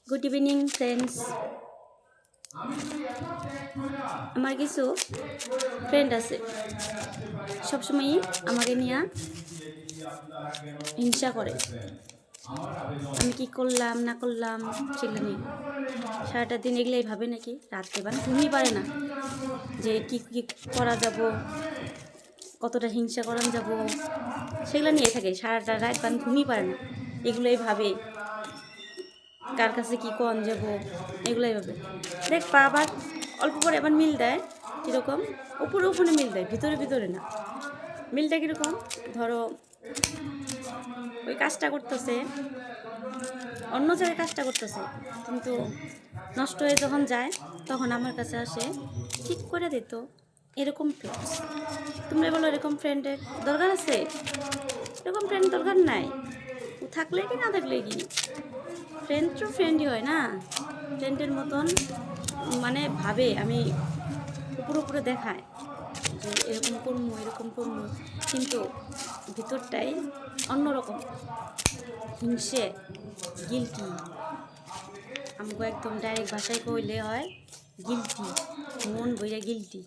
Good evening friends. আমার কিছু friend আছে সবসময়ই আমাকে নিয়ে হিংসা করে। আমি কি করলাম না করলাম সেগুলো নিয়ে সারাটা দিন এগুলোই ভাবে, নাকি রাত্রে ঘুমিয়ে পারে না যে কি কি করা যাব, কতটা হিংসা করান যাব, সেগুলো নিয়ে থাকে সারাটা রাত ঘুমিয়ে পারে না। এগুলোই ভাবে কার কাছে কি কন যাব, এগুলোই ভাবে। দেখবা আবার অল্প পরে আবার মিল দেয়। কীরকম? উপরে উপরে মিল দেয়, ভিতরে ভিতরে না। মিলটা কীরকম? ধরো ওই কাজটা করতেছে, অন্য জায়গায় কাজটা করতেছে, কিন্তু নষ্ট হয়ে যখন যায় তখন আমার কাছে আসে ঠিক করে দিত। এরকম ফ্রেন্ডস তোমরা বলো, এরকম ফ্রেন্ডের দরকার আছে? এরকম ফ্রেন্ড দরকার নাই। ও থাকলে কি না থাকলে কি, ফ্রেন্ড তো ফ্রেন্ডই হয় না। ফ্রেন্ডের মতন ভাবে আমি উপরে উপরে দেখায় যে এরকম করবো এরকম করবো, কিন্তু ভিতরটাই অন্যরকম, হিংসে, গিলটি। আমাকে একদম ডাইরেক্ট ভাষায় কইলে হয় গিলটি, মন বইরা গিলটি।